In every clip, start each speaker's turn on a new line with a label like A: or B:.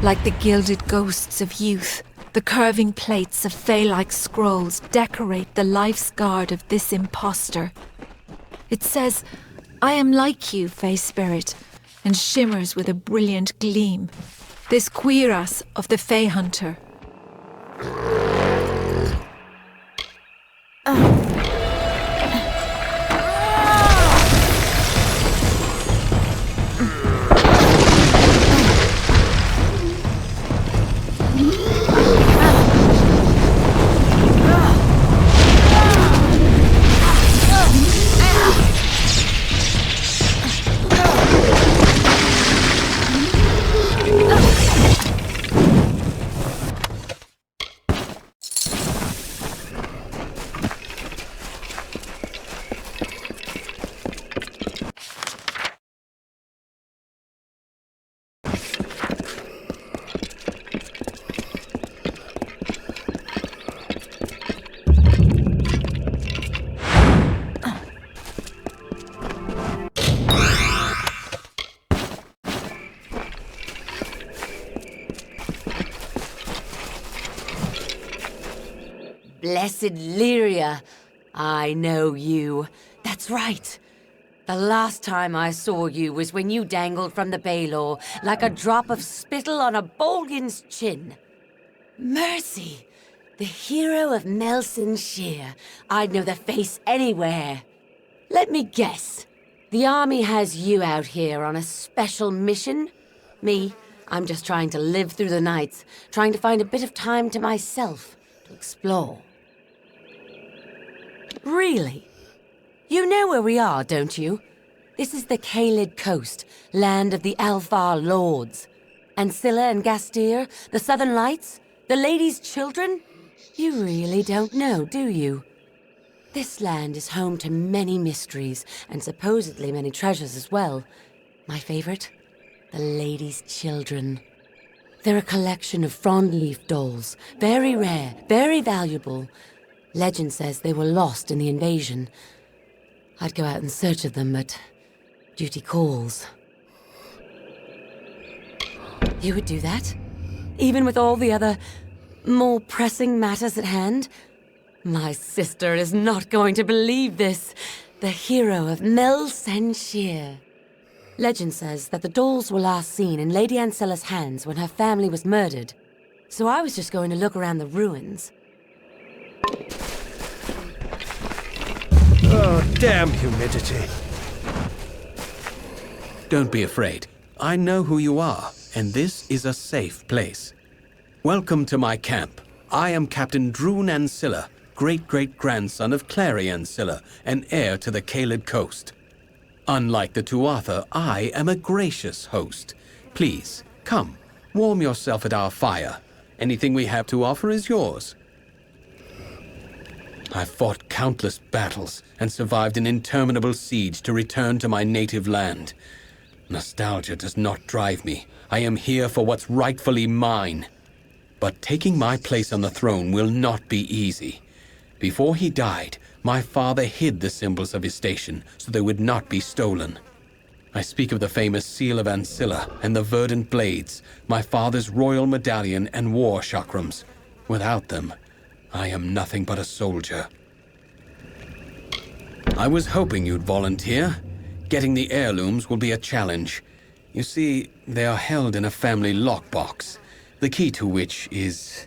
A: Like the gilded ghosts of youth, the curving plates of fey-like scrolls decorate the life's guard of this impostor. It says, "I am like you, Fey Spirit," and shimmers with a brilliant gleam. This cuirass of the Fey Hunter.
B: Blessed Lyria, I know you. That's right. The last time I saw you was when you dangled from the Baelor like a drop of spittle on a Bolgan's chin. Mercy, the hero of Melson Shear. I'd know the face anywhere. Let me guess. The army has you out here on a special mission? Me, I'm just trying to live through the nights, trying to find a bit of time to myself, to explore. Really? You know where we are, don't you? This is the Caeled coast, land of the Alfar lords. Ansilla and Gastyr, the Southern Lights, the Lady's Children? You really don't know, do you? This land is home to many mysteries, and supposedly many treasures as well. My favorite? The Lady's Children. They're a collection of frond leaf dolls, very rare, very valuable. Legend says they were lost in the invasion. I'd go out in search of them, but duty calls. You would do that? Even with all the other, more pressing matters at hand? My sister is not going to believe this. The hero of Melson Shear. Legend says that the dolls were last seen in Lady Ancilla's hands when her family was murdered. So I was just going to look around the ruins.
C: Oh, damn humidity.
D: Don't be afraid. I know who you are, and this is a safe place. Welcome to my camp. I am Captain Brun Ansilla, great-great-grandson of Clary Ansilla, and heir to the Caeled coast. Unlike the Tuatha, I am a gracious host. Please, come, warm yourself at our fire. Anything we have to offer is yours. I've fought countless battles and survived an interminable siege to return to my native land. Nostalgia does not drive me. I am here for what's rightfully mine. But taking my place on the throne will not be easy. Before he died, my father hid the symbols of his station so they would not be stolen. I speak of the famous Seal of Ansilla and the verdant blades, my father's royal medallion and war chakrams. Without them, I am nothing but a soldier. I was hoping you'd volunteer. Getting the heirlooms will be a challenge. You see, they are held in a family lockbox, the key to which is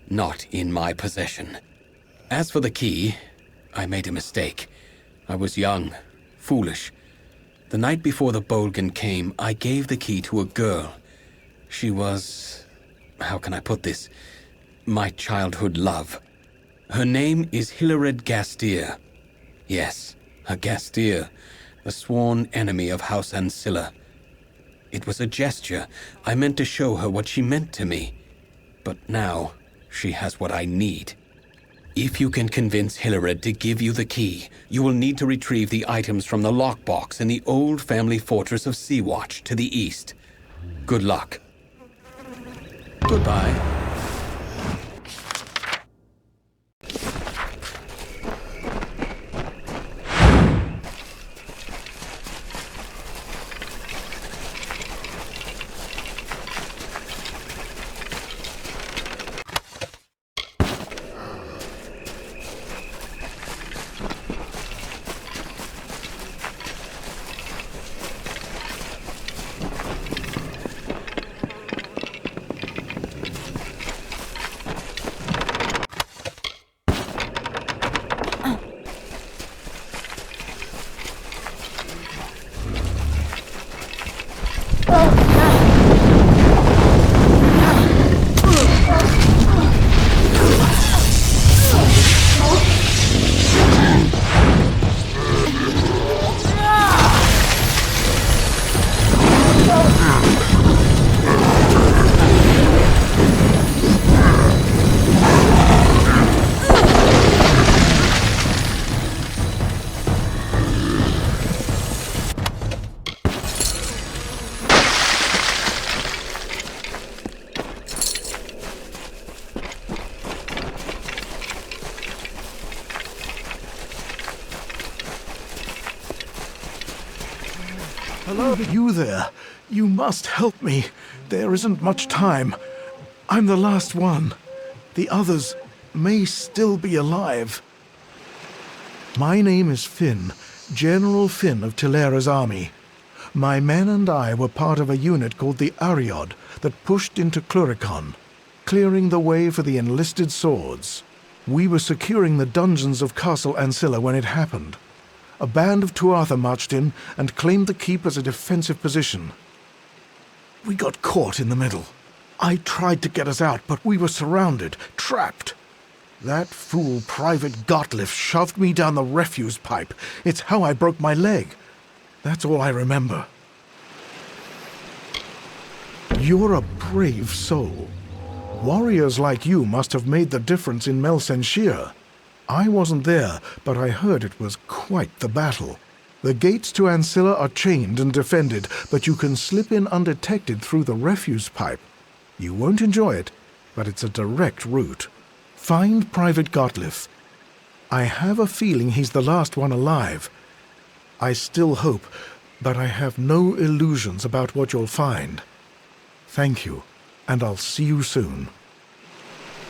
D: not in my possession. As for the key, I made a mistake. I was young, foolish. The night before the Bolgan came, I gave the key to a girl. She was, how can I put this, my childhood love. Her name is Hillared Gastyr. Yes, a Gastyr, a sworn enemy of House Ansilla. It was a gesture. I meant to show her what she meant to me. But now, she has what I need. If you can convince Hillared to give you the key, you will need to retrieve the items from the lockbox in the old family fortress of Seawatch to the east. Good luck. Goodbye.
E: Hello, you there. You must help me. There isn't much time. I'm the last one. The others may still be alive. My name is Finn, General Finn of Tilera's army. My men and I were part of a unit called the Ariod that pushed into Cluricon, clearing the way for the enlisted swords. We were securing the dungeons of Castle Ansilla when it happened. A band of Tuatha marched in and claimed the keep as a defensive position. We got caught in the middle. I tried to get us out, but we were surrounded, trapped. That fool Private Gottlieb shoved me down the refuse pipe. It's how I broke my leg. That's all I remember. You're a brave soul. Warriors like you must have made the difference in Melsenshir. I wasn't there, but I heard it was quite the battle. The gates to Ansilla are chained and defended, but you can slip in undetected through the refuse pipe. You won't enjoy it, but it's a direct route. Find Private Gottlieb. I have a feeling he's the last one alive. I still hope, but I have no illusions about what you'll find. Thank you, and I'll see you soon.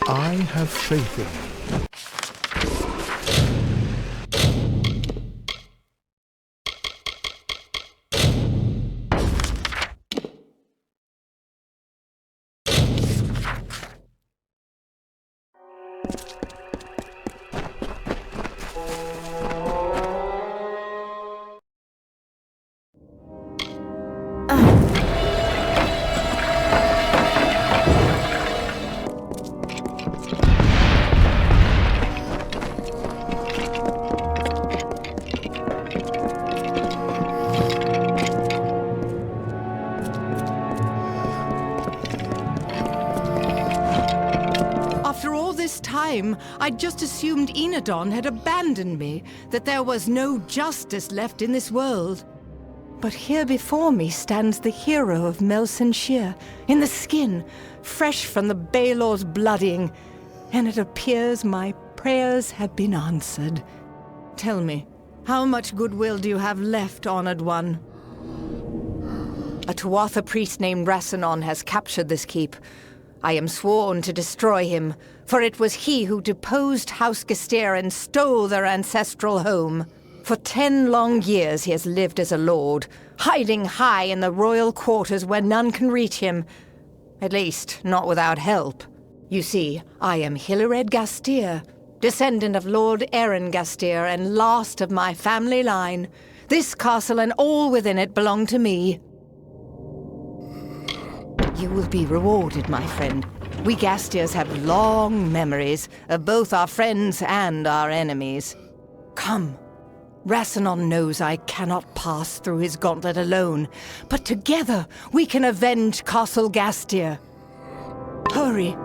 E: I have faith in you.
F: I'd just assumed Enadon had abandoned me, that there was no justice left in this world. But here before me stands the hero of Melsenshir, in the skin, fresh from the Baelor's bloodying, and it appears my prayers have been answered. Tell me, how much goodwill do you have left, Honored One? A Tuatha priest named Rassanon has captured this keep. I am sworn to destroy him, for it was he who deposed House Gastyr and stole their ancestral home. For 10 long years he has lived as a lord, hiding high in the royal quarters where none can reach him. At least, not without help. You see, I am Hillared Gastyr, descendant of Lord Aaron Gastyr and last of my family line. This castle and all within it belong to me. You will be rewarded, my friend. We Gastyrs have long memories of both our friends and our enemies. Come. Rassanon knows I cannot pass through his gauntlet alone, but together we can avenge Castle Gastyr. Hurry.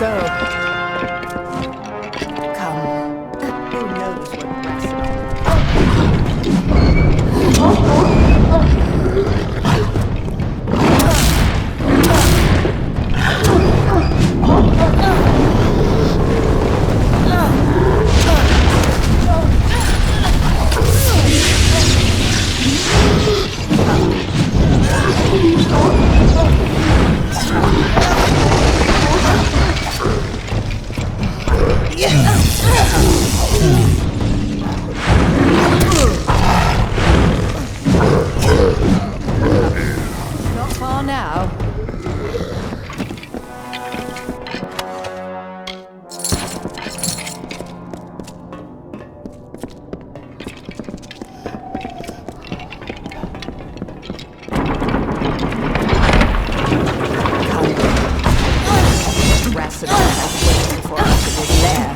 F: go. Come. Who knows what rested Not far now. Rassadon has waiting for us in his lair.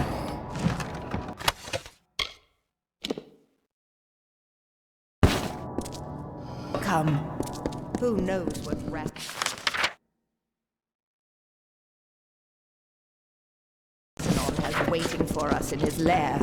F: Come. Who knows what Rassadon has waiting for us in his lair.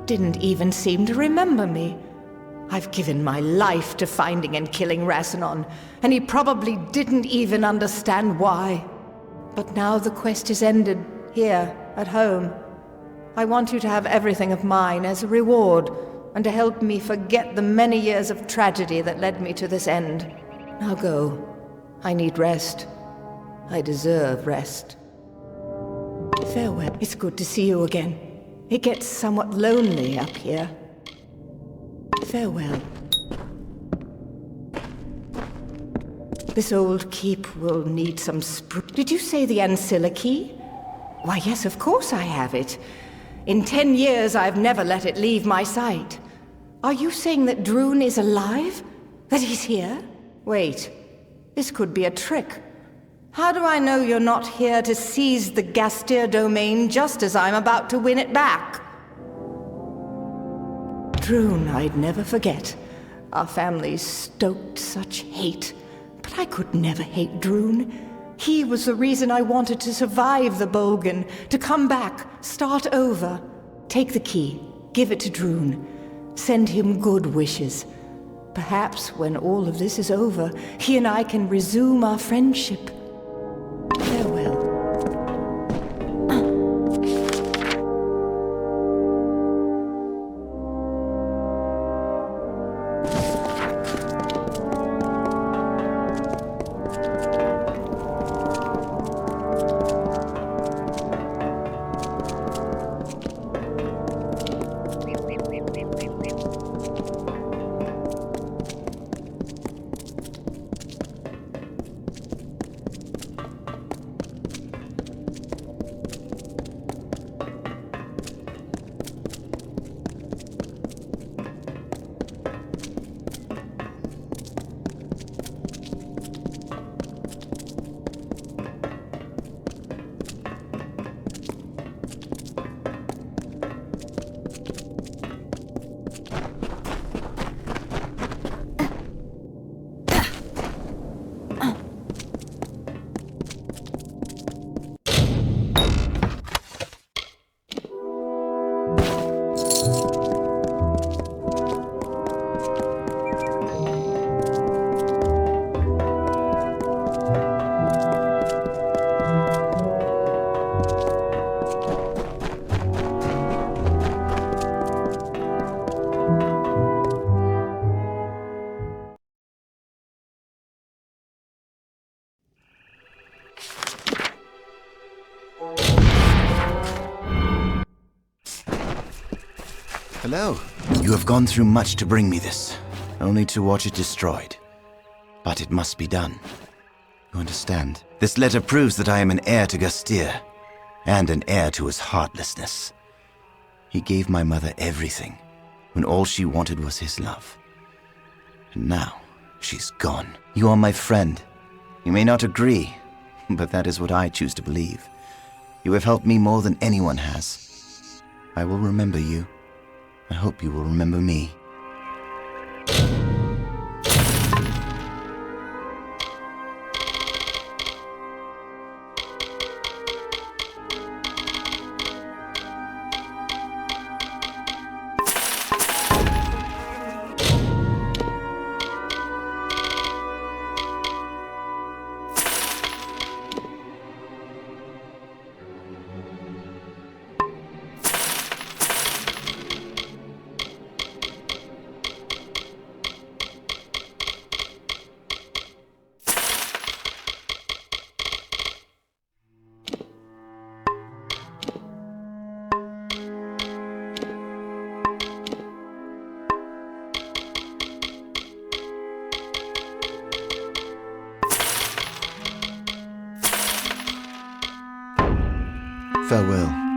F: didn't even seem to remember me. I've given my life to finding and killing Rassilon, and he probably didn't even understand why. But now the quest is ended, here, at home. I want you to have everything of mine as a reward, and to help me forget the many years of tragedy that led me to this end. Now go. I need rest. I deserve rest. Farewell. It's good to see you again. It gets somewhat lonely up here. Farewell. This old keep will need some Did you say the Ansilla Key? Why, yes, of course I have it. In 10 years, I've never let it leave my sight. Are you saying that Brun is alive? That he's here? Wait. This could be a trick. How do I know you're not here to seize the Gastyr domain just as I'm about to win it back? Brun, I'd never forget. Our families stoked such hate. But I could never hate Brun. He was the reason I wanted to survive the Bolgan, to come back, start over. Take the key, give it to Brun. Send him good wishes. Perhaps when all of this is over, he and I can resume our friendship. Farewell.
G: Hello. You have gone through much to bring me this, only to watch it destroyed. But it must be done. You understand? This letter proves that I am an heir to Gastyr, and an heir to his heartlessness. He gave my mother everything, when all she wanted was his love. And now, she's gone. You are my friend. You may not agree, but that is what I choose to believe. You have helped me more than anyone has. I will remember you. I hope you will remember me. Farewell.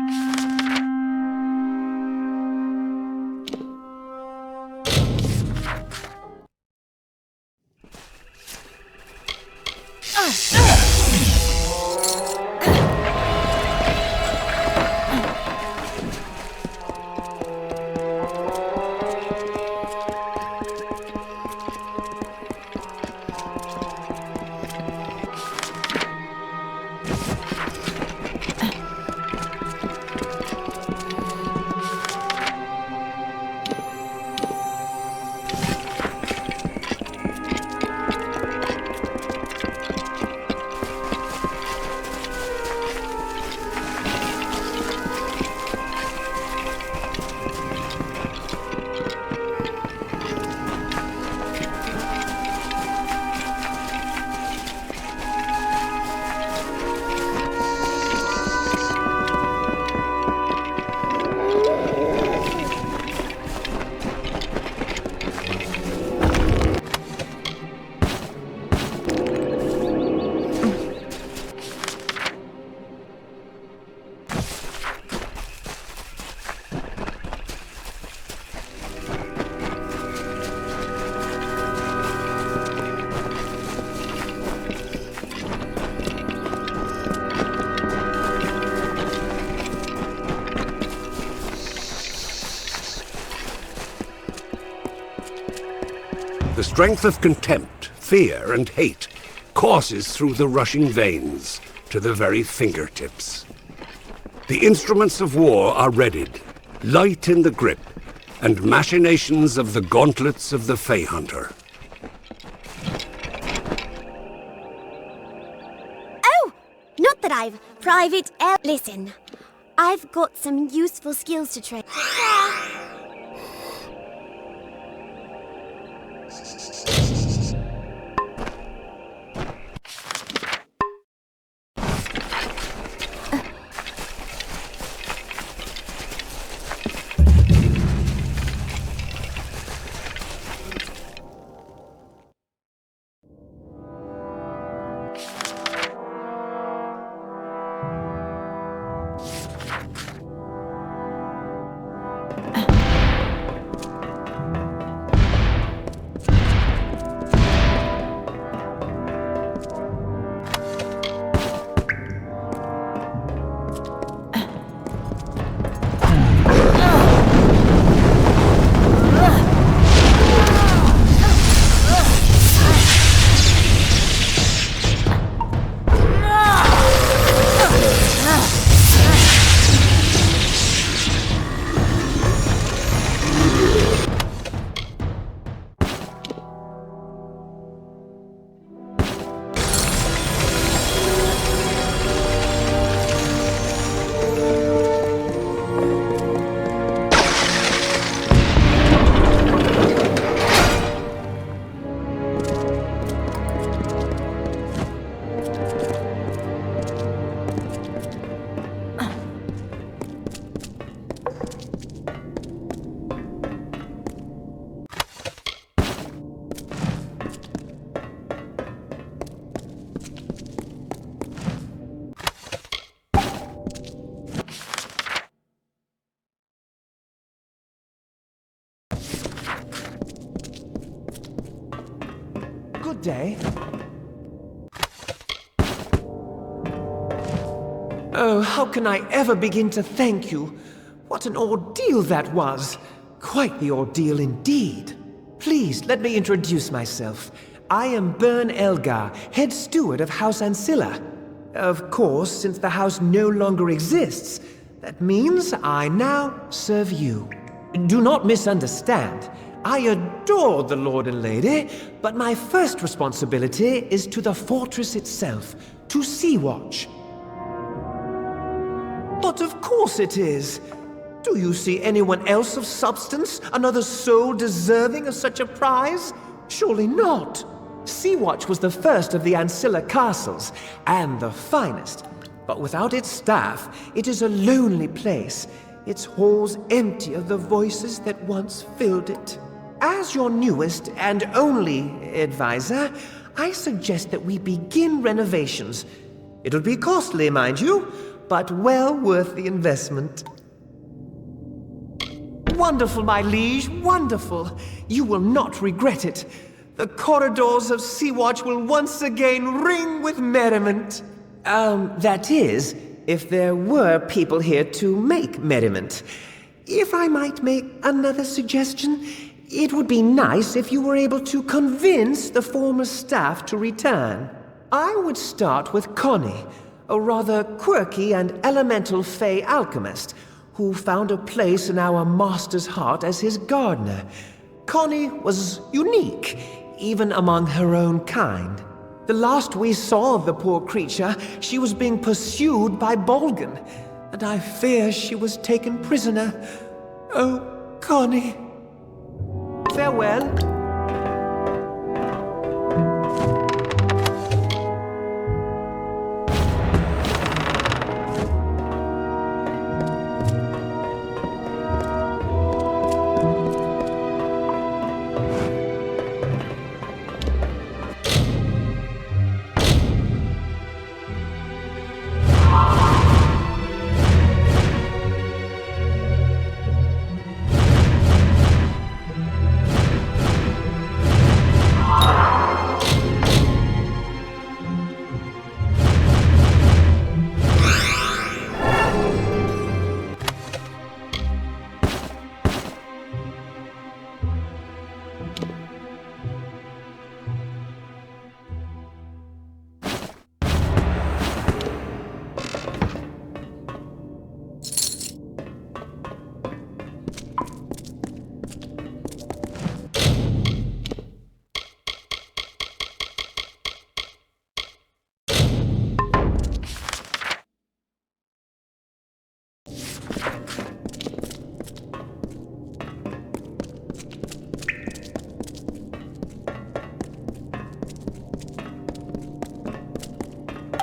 H: strength of contempt, fear, and hate courses through the rushing veins to the very fingertips. The instruments of war are readied, light in the grip, and machinations of the gauntlets of the Fey Hunter.
I: Oh! Not that I've private listen, I've got some useful skills to train.
J: Good day. Oh, how can I ever begin to thank you? What an ordeal that was! Quite the ordeal indeed. Please, let me introduce myself. I am Brun Elgar, head steward of House Ansilla. Of course, since the house no longer exists, that means I now serve you. Do not misunderstand. I adore the Lord and Lady, but my first responsibility is to the fortress itself, to Seawatch. But of course it is. Do you see anyone else of substance, another soul deserving of such a prize? Surely not. Seawatch was the first of the Ansilla castles, and the finest. But without its staff, it is a lonely place, its halls empty of the voices that once filled it. As your newest and only advisor, I suggest that we begin renovations. It'll be costly, mind you, but well worth the investment. Wonderful, my liege, wonderful. You will not regret it. The corridors of Seawatch will once again ring with merriment. That is, if there were people here to make merriment. If I might make another suggestion, it would be nice if you were able to convince the former staff to return. I would start with Connie, a rather quirky and elemental Fey alchemist, who found a place in our master's heart as his gardener. Connie was unique, even among her own kind. The last we saw of the poor creature, she was being pursued by Bolgan, and I fear she was taken prisoner. Oh, Connie. Farewell.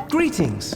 J: Greetings.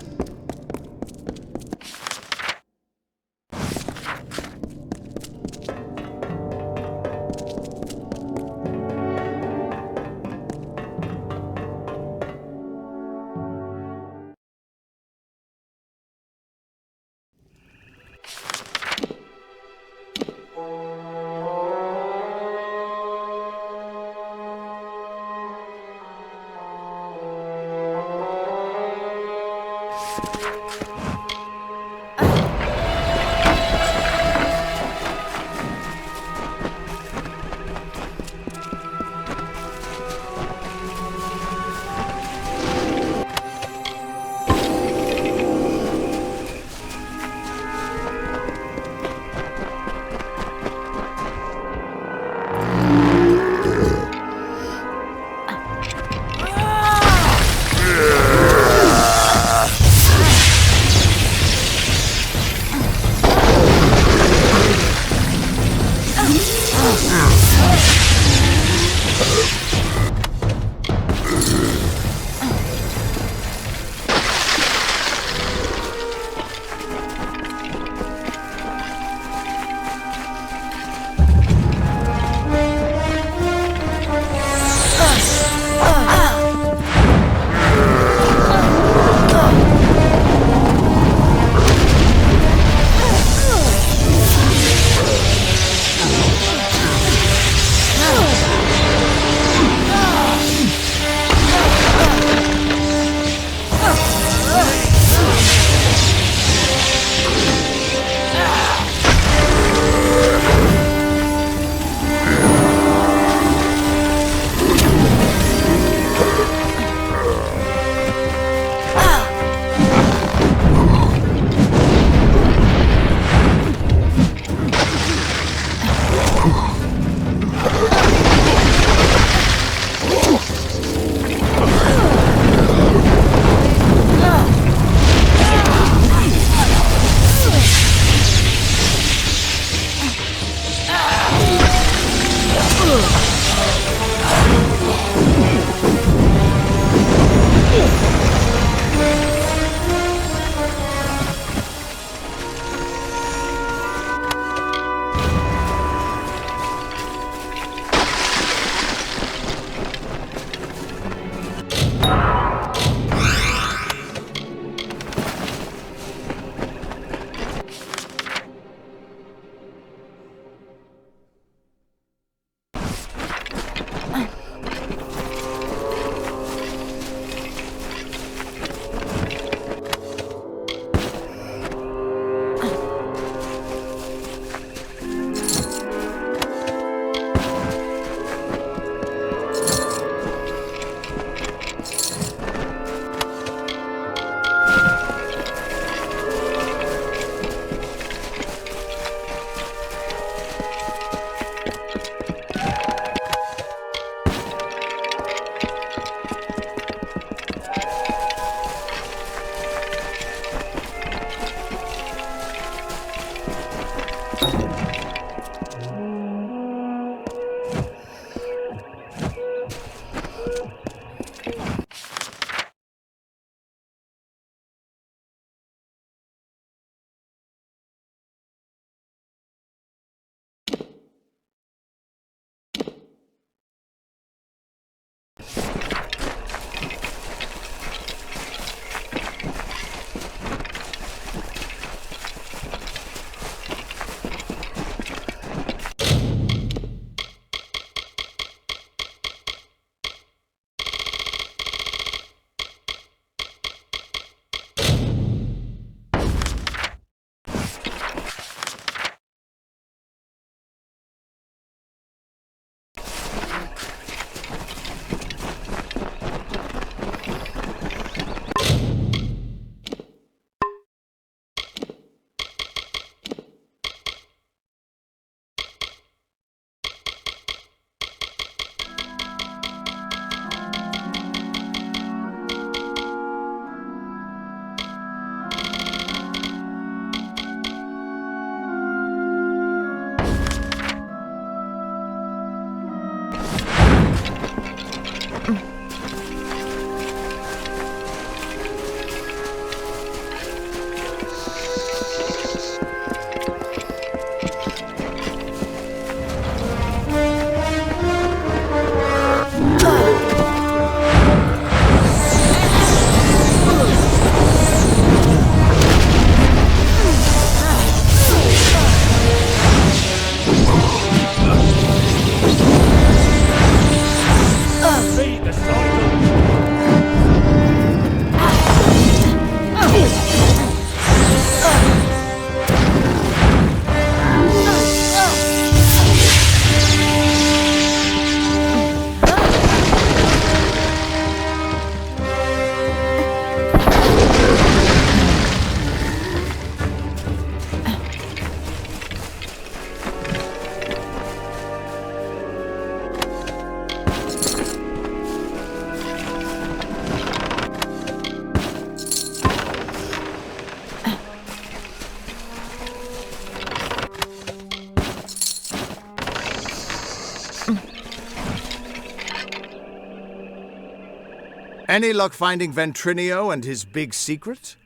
K: Any luck finding Ventrinio and his big secret?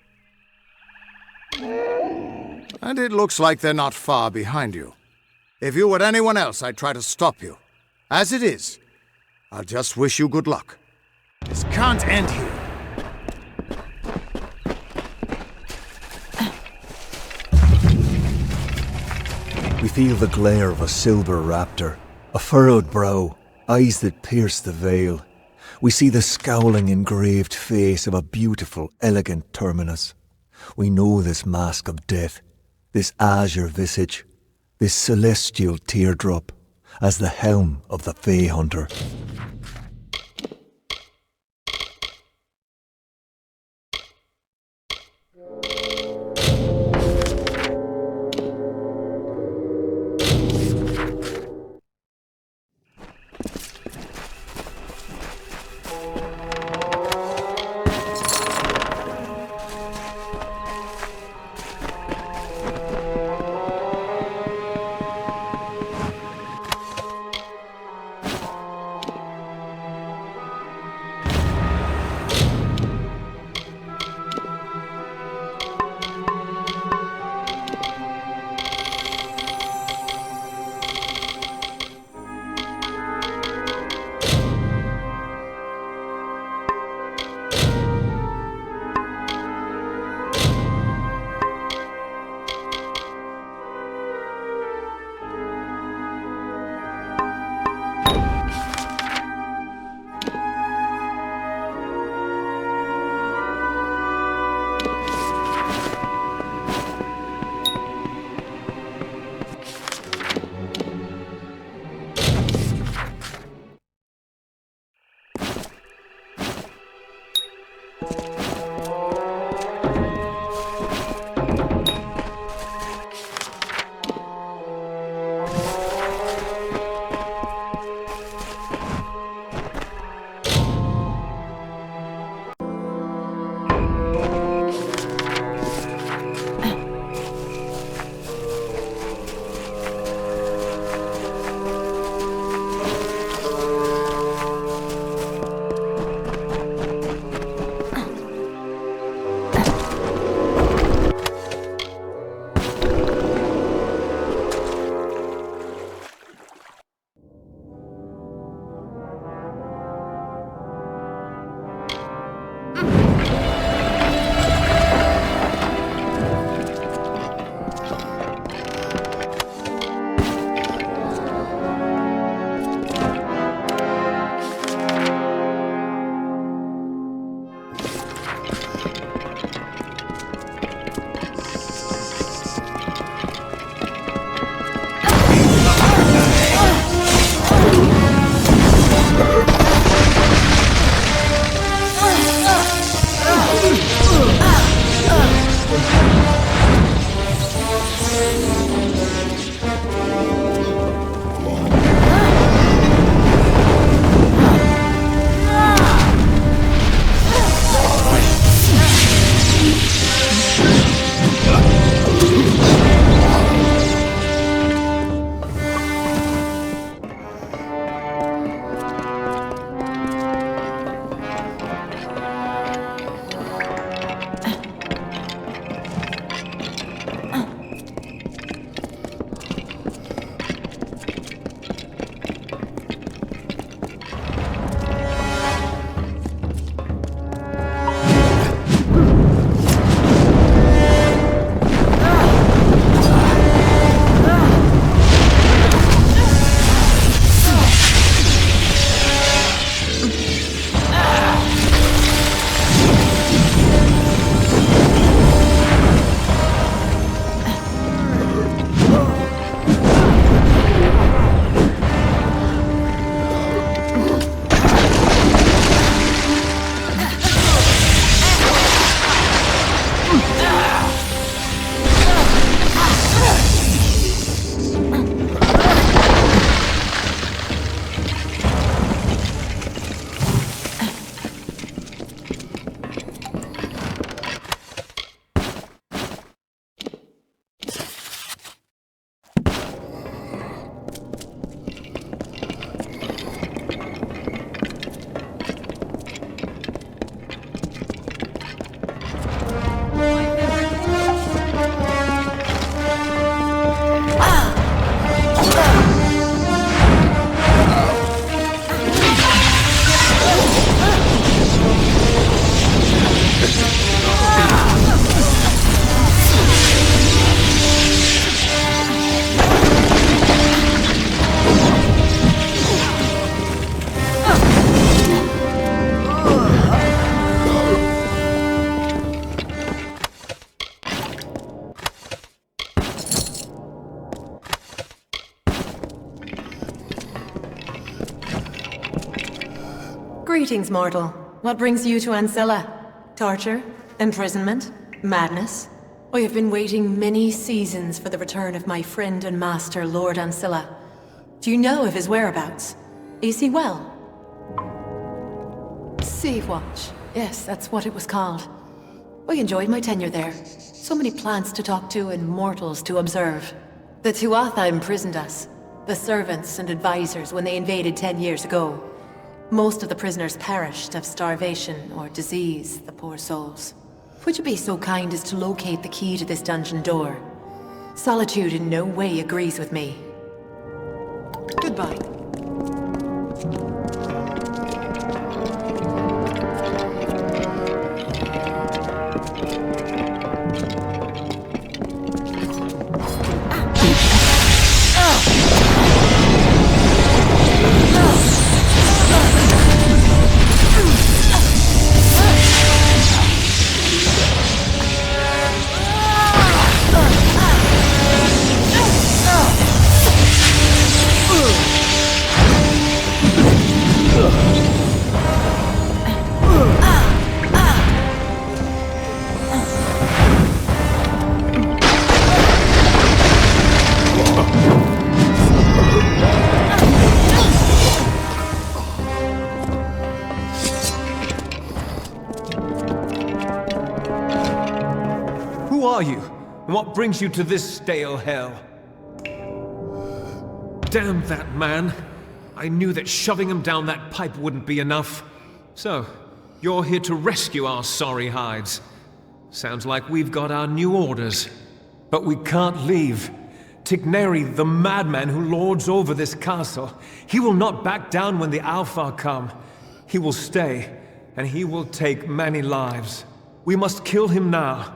K: And it looks like they're not far behind you. If you were anyone else, I'd try to stop you. As it is, I'll just wish you good luck. This can't end here.
C: We feel the glare of a silver raptor, a furrowed brow, eyes that pierce the veil. We see the scowling engraved face of a beautiful, elegant terminus. We know this mask of death, this azure visage, this celestial teardrop, as the helm of the Fey Hunter.
L: Greetings, mortal. What brings you to Ansilla? Torture? Imprisonment? Madness? I have been waiting many seasons for the return of my friend and master, Lord Ansilla. Do you know of his whereabouts? Is he well? Seawatch. Yes, that's what it was called. I enjoyed my tenure there. So many plants to talk to and mortals to observe. The Tuatha imprisoned us, the servants and advisors, when they invaded 10 years ago. Most of the prisoners perished of starvation or disease, the poor souls. Would you be so kind as to locate the key to this dungeon door? Solitude in no way agrees with me. Goodbye.
J: What brings you to this stale hell? Damn that man. I knew that shoving him down that pipe wouldn't be enough. So, you're here to rescue our sorry hides. Sounds like we've got our new orders. But we can't leave. Tigneri, the madman who lords over this castle, he will not back down when the Alpha come. He will stay, and he will take many lives. We must kill him now.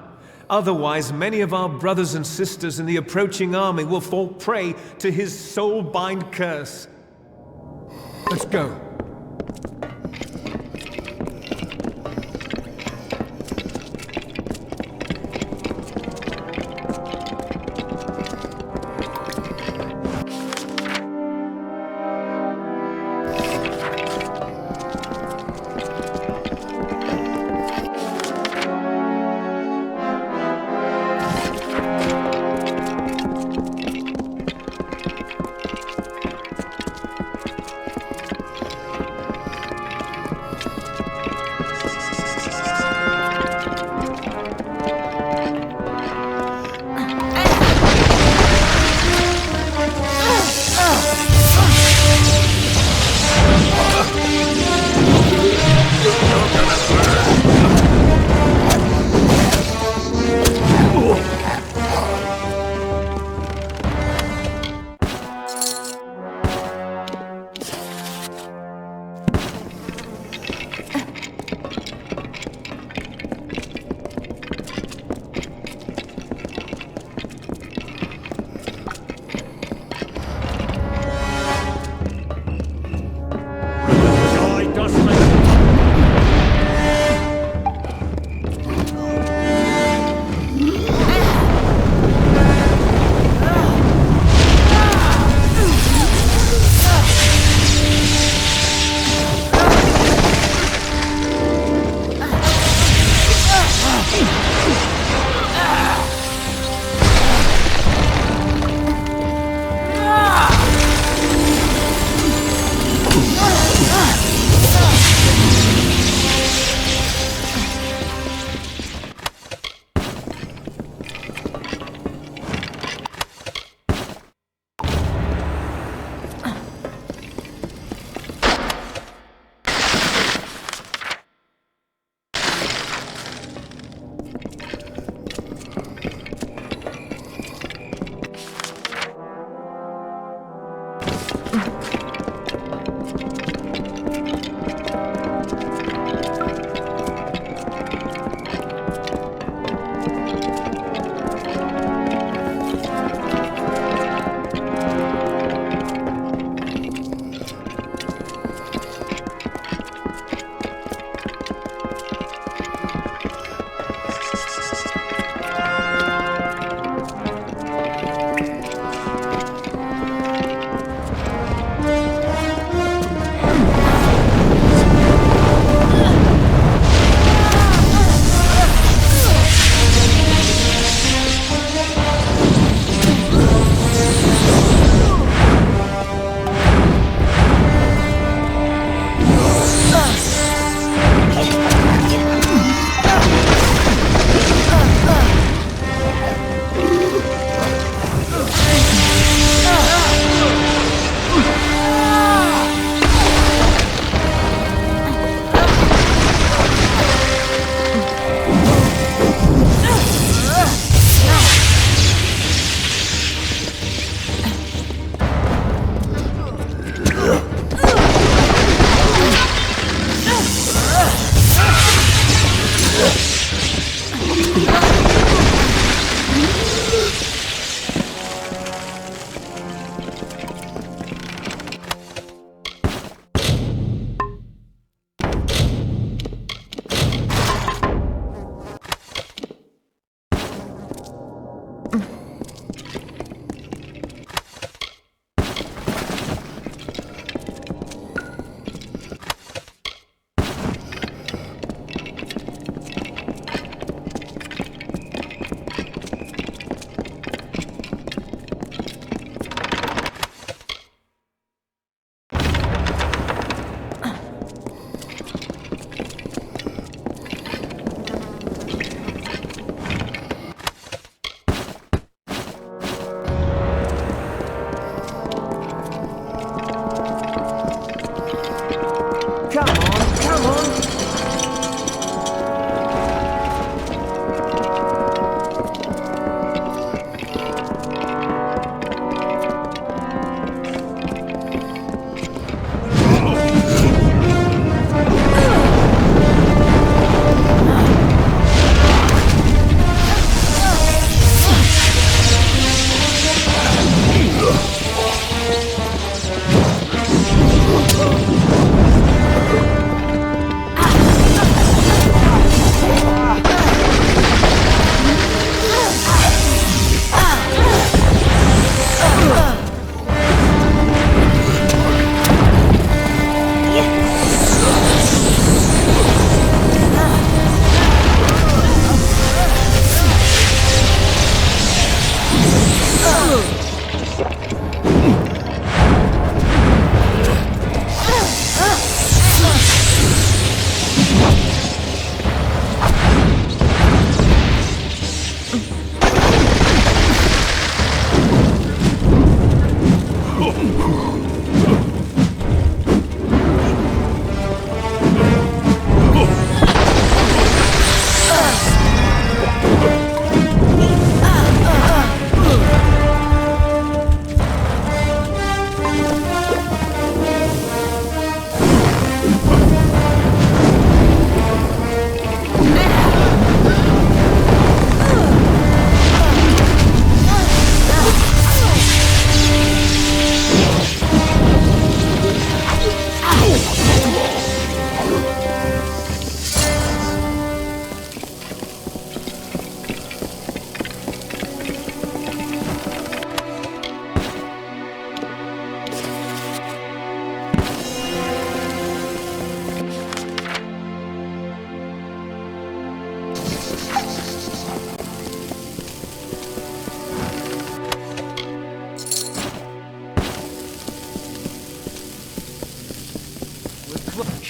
J: Otherwise, many of our brothers and sisters in the approaching army will fall prey to his soul-bind curse. Let's go.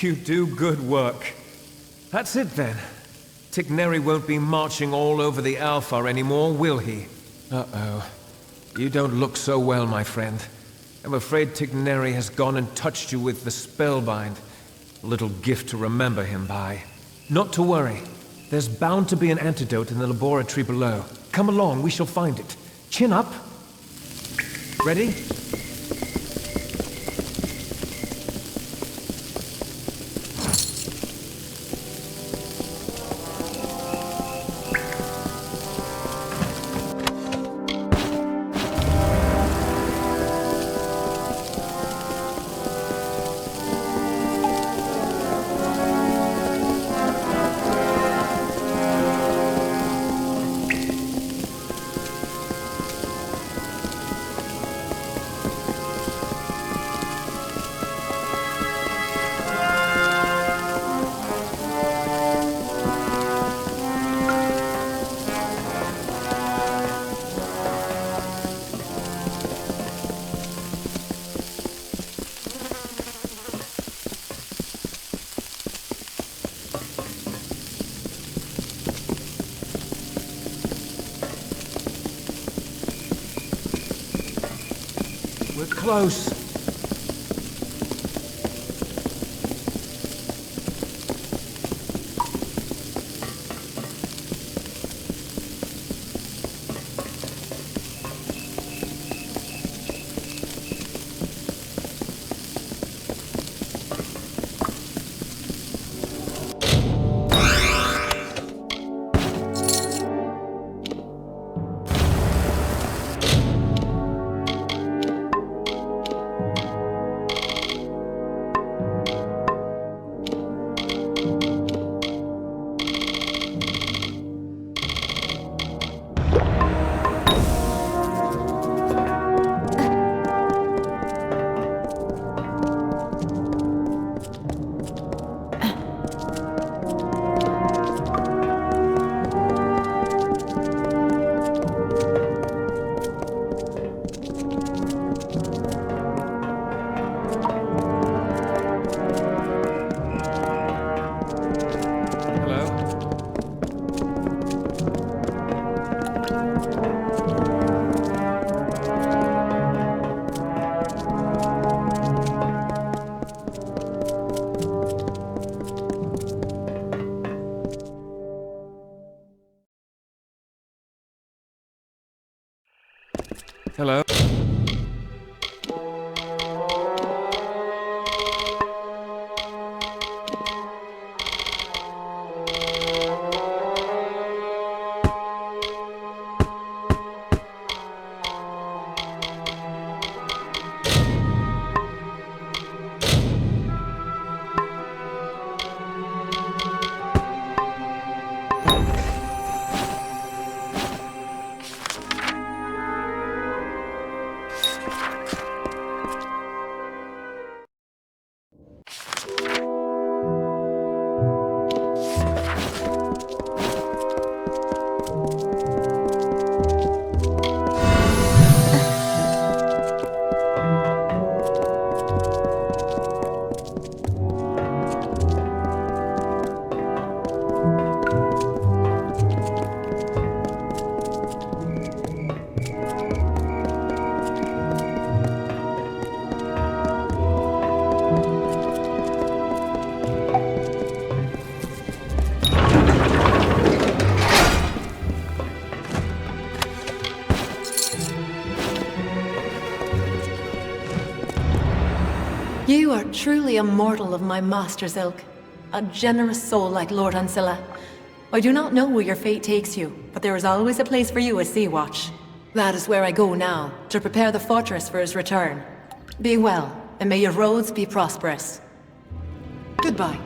J: You do good work. That's it then. Tigneri won't be marching all over the Alpha anymore, will he? Uh-oh. You don't look so well, my friend. I'm afraid Tigneri has gone and touched you with the spellbind. A little gift to remember him by. Not to worry. There's bound to be an antidote in the laboratory below. Come along, we shall find it. Chin up. Ready? We're close.
M: Hello.
L: You are truly a mortal of my master's ilk. A generous soul like Lord Ansilla. I do not know where your fate takes you, but there is always a place for you at Seawatch. That is where I go now, to prepare the fortress for his return. Be well, and may your roads be prosperous. Goodbye.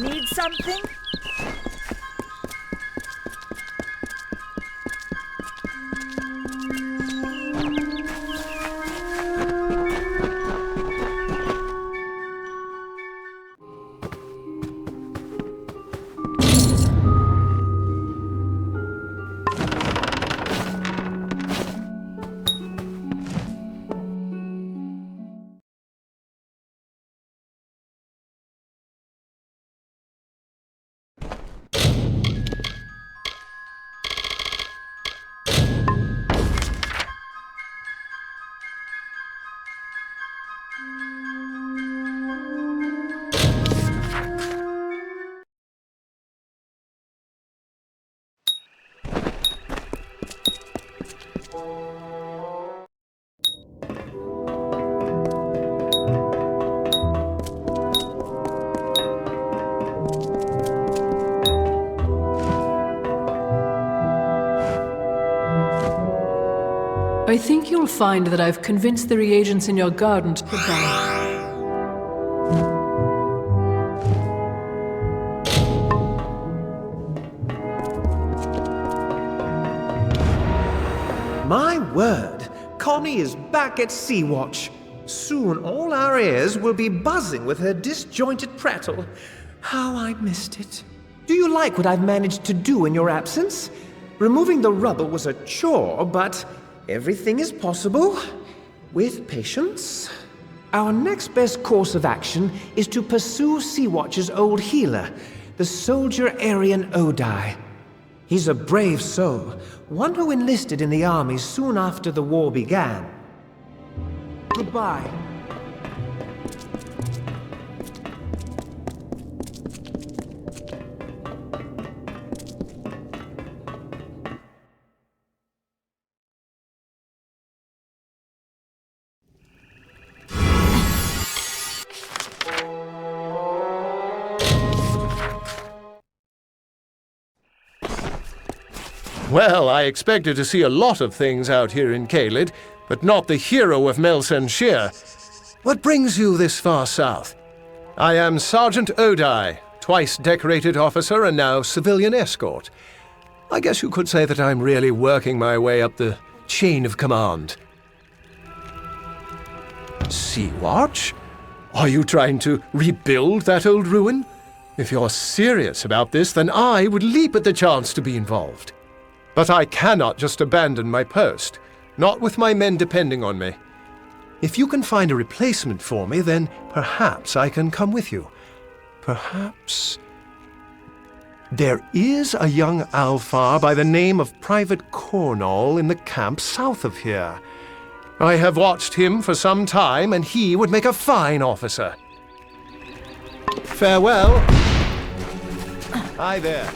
N: Need something?
O: I think you'll find that I've convinced the reagents in your garden to goodbye.
J: My word, Connie is back at Seawatch. Soon all our ears will be buzzing with her disjointed prattle. How I missed it. Do you like what I've managed to do in your absence? Removing the rubble was a chore, but everything is possible with patience. Our next best course of action is to pursue Seawatch's old healer, the soldier Aryan Odai. He's a brave soul, one who enlisted in the army soon after the war began. Goodbye.
M: Well, I expected to see a lot of things out here in Caeled, but not the hero of Melsenshire. What brings you this far south? I am Sergeant Odai, twice decorated officer and now civilian escort. I guess you could say that I'm really working my way up the chain of command. Seawatch? Are you trying to rebuild that old ruin? If you're serious about this, then I would leap at the chance to be involved. But I cannot just abandon my post, not with my men depending on me. If you can find a replacement for me, then perhaps I can come with you. Perhaps... There is a young Alfar by the name of Private Cornall in the camp south of here. I have watched him for some time, and he would make a fine officer. Farewell. Hi there.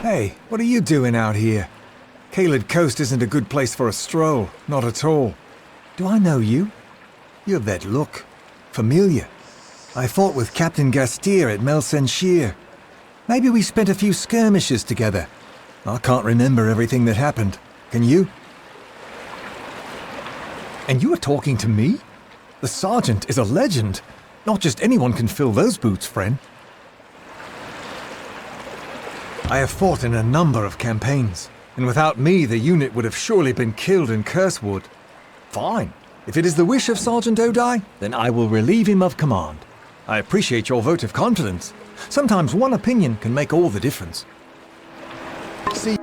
C: Hey, what are you doing out here? Caeled Coast isn't a good place for a stroll, not at all. Do I know you? You have that look. Familiar. I fought with Captain Gastyr at Melsenshire. Maybe we spent a few skirmishes together. I can't remember everything that happened. Can you? And you are talking to me? The Sergeant is a legend. Not just anyone can fill those boots, friend. I have fought in a number of campaigns, and without me the unit would have surely been killed in Cursewood. Fine. If it is the wish of Sergeant Odai, then I will relieve him of command. I appreciate your vote of confidence. Sometimes one opinion can make all the difference. See...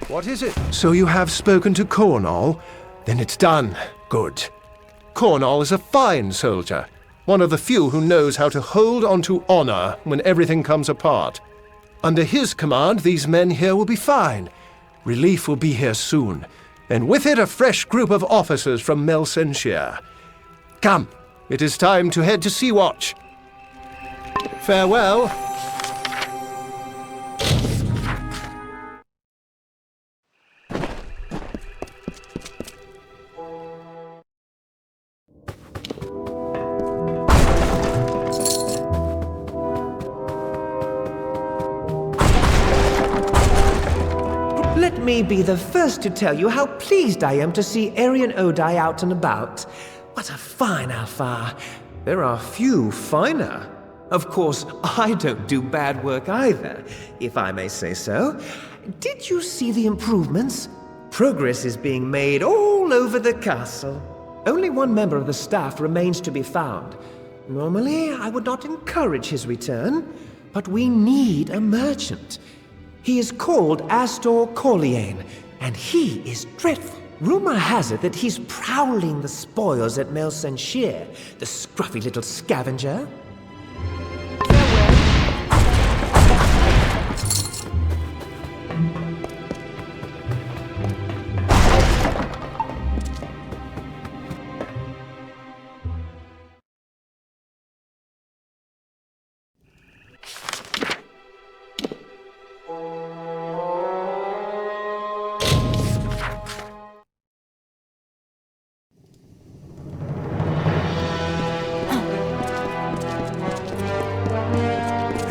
M: What is it? So you have spoken to Cornall? Then it's done. Good. Cornall is a fine soldier, one of the few who knows how to hold on to honor when everything comes apart. Under his command, these men here will be fine. Relief will be here soon, and with it a fresh group of officers from Melsenshire. Come, it is time to head to Seawatch. Farewell.
J: me be the first to tell you how pleased I am to see Arian Odai out and about. What a fine Alfar. There are few finer. Of course, I don't do bad work either, if I may say so. Did you see the improvements? Progress is being made all over the castle. Only one member of the staff remains to be found. Normally, I would not encourage his return, but we need a merchant. He is called Astor Corleane, and he is dreadful. Rumor has it that he's prowling the spoils at Melsenshire, the scruffy little scavenger.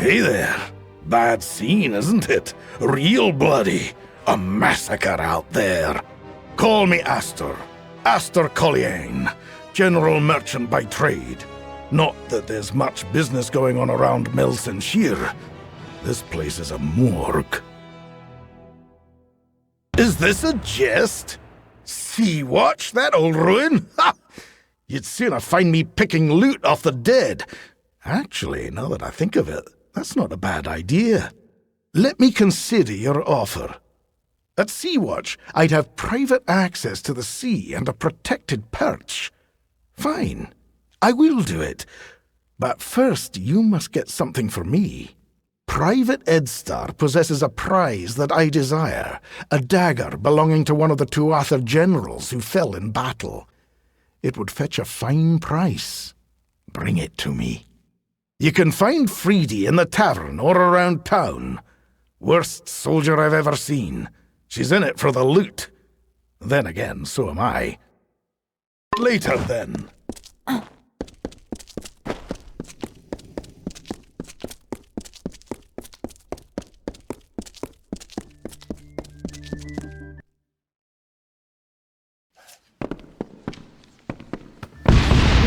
E: Hey there. Bad scene, isn't it? Real bloody. A massacre out there. Call me Astor. Astor Colliane. General merchant by trade. Not that there's much business going on around Melsenshire. This place is a morgue. Is this a jest? Seawatch, that old ruin? Ha! You'd sooner find me picking loot off the dead. Actually, now that I think of it, that's not a bad idea. Let me consider your offer. At Seawatch, I'd have private access to the sea and a protected perch. Fine, I will do it. But first, you must get something for me. Private Edstar possesses a prize that I desire, a dagger belonging to one of the Tuatha generals who fell in battle. It would fetch a fine price. Bring it to me. You can find Freedy in the tavern or around town. Worst soldier I've ever seen. She's in it for the loot. Then again, so am I. Later, then.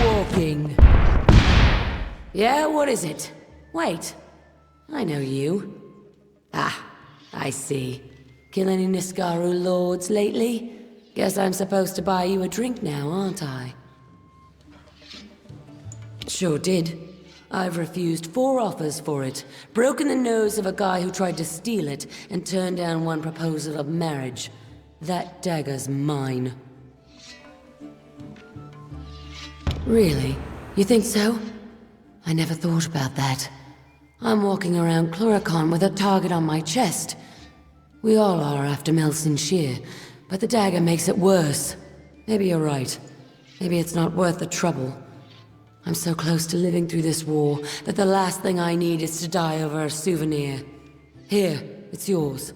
B: Walking. Yeah, what is it? Wait, I know you. Ah, I see. Kill any Niskaru lords lately? Guess I'm supposed to buy you a drink now, aren't I? Sure did. I've refused 4 offers for it, broken the nose of a guy who tried to steal it, and turned down one proposal of marriage. That dagger's mine. Really? You think so? I never thought about that. I'm walking around Chloricon with a target on my chest. We all are after Melsenshire, but the dagger makes it worse. Maybe you're right. Maybe it's not worth the trouble. I'm so close to living through this war that the last thing I need is to die over a souvenir. Here, it's yours.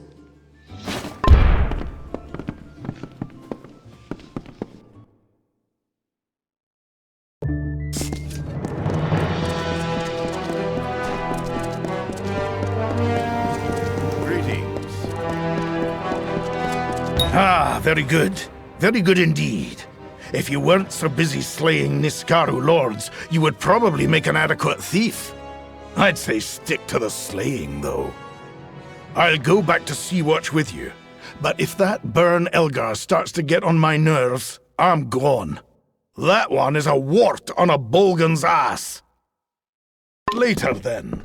E: Ah, very good. Very good indeed. If you weren't so busy slaying Niskaru lords, you would probably make an adequate thief. I'd say stick to the slaying, though. I'll go back to Seawatch with you, but if that Burn Elgar starts to get on my nerves, I'm gone. That one is a wart on a Bolgan's ass. Later, then.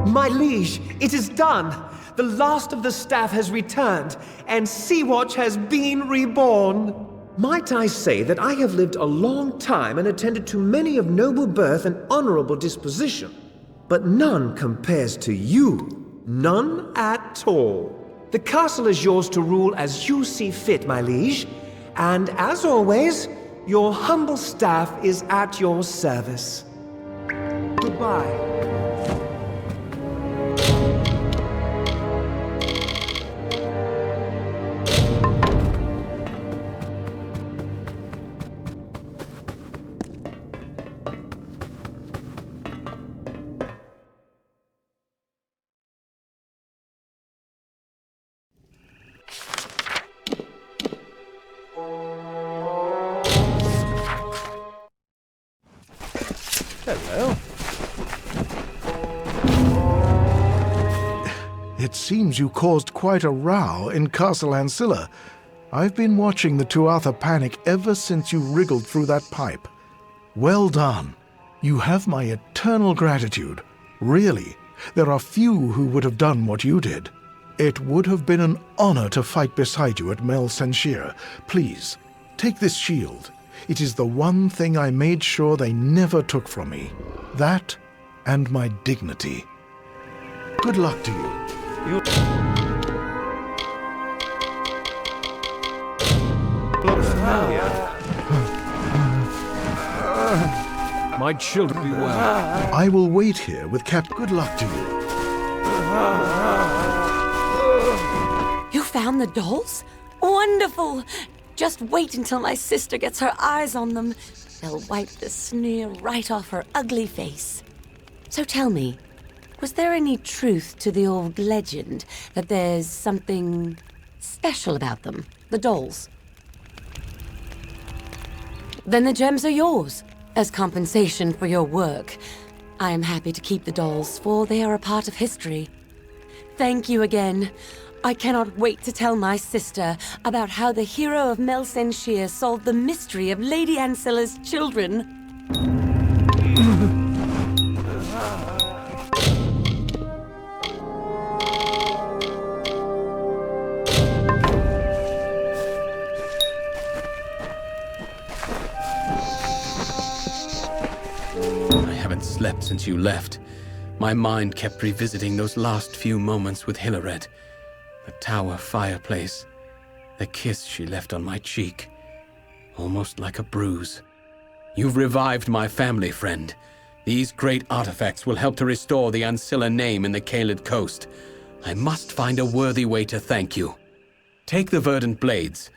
J: My liege, it is done! The last of the staff has returned, and Seawatch has been reborn! Might I say that I have lived a long time and attended to many of noble birth and honorable disposition, but none compares to you. None at all. The castle is yours to rule as you see fit, my liege, and as always, Your humble staff is at your service. Goodbye.
E: Hello. It seems you caused quite a row in Castle Ansilla. I've been watching the Tuatha panic ever since you wriggled through that pipe. Well done. You have my eternal gratitude. Really, there are few who would have done what you did. It would have been an honor to fight beside you at Mel Senshir. Please, take this shield. It is the one thing I made sure they never took from me. That and my dignity. Good luck to you.
D: My children be well.
E: I will wait here with Cap. Good luck to you.
B: You found the dolls? Wonderful! Just wait until my sister gets her eyes on them. They'll wipe the sneer right off her ugly face. So tell me, was there any truth to the old legend that there's something special about them, the dolls? Then the gems are yours, as compensation for your work. I am happy to keep the dolls, for they are a part of history. Thank you again. I cannot wait to tell my sister about how the hero of Mel Senshir solved the mystery of Lady Ancilla's children.
D: I haven't slept since you left. My mind kept revisiting those last few moments with Hillared. The tower fireplace, the kiss she left on my cheek, almost like a bruise. You've revived my family, friend. These great artifacts will help to restore the Ansilla name in the Caeled coast. I must find a worthy way to thank you. Take the verdant blades.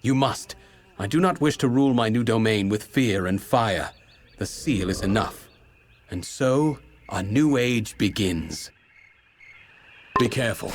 D: You must. I do not wish to rule my new domain with fear and fire. The seal is enough. And so, a new age begins. Be careful.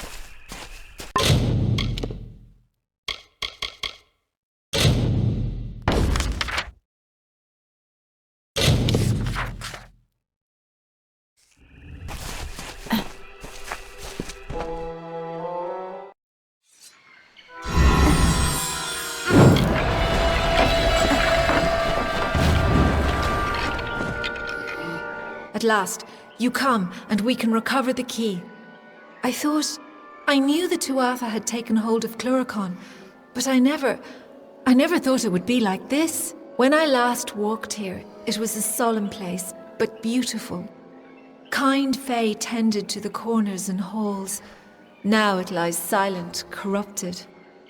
A: At last, you come, and we can recover the key. I knew the Tuatha had taken hold of Cluricon, but I never thought it would be like this. When I last walked here, it was a solemn place, but beautiful. Kind fae tended to the corners and halls. Now it lies silent, corrupted,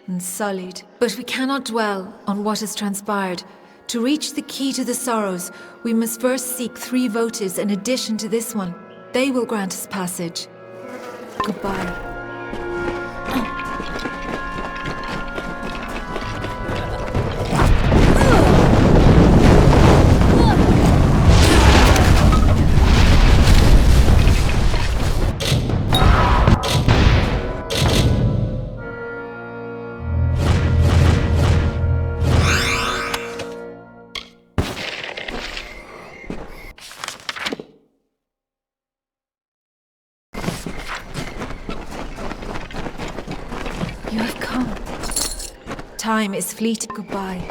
A: and sullied. But we cannot dwell on what has transpired. To reach the key to the sorrows, we must first seek 3 votives in addition to this one. They will grant us passage. Goodbye. You have come. Time is fleeting. Goodbye.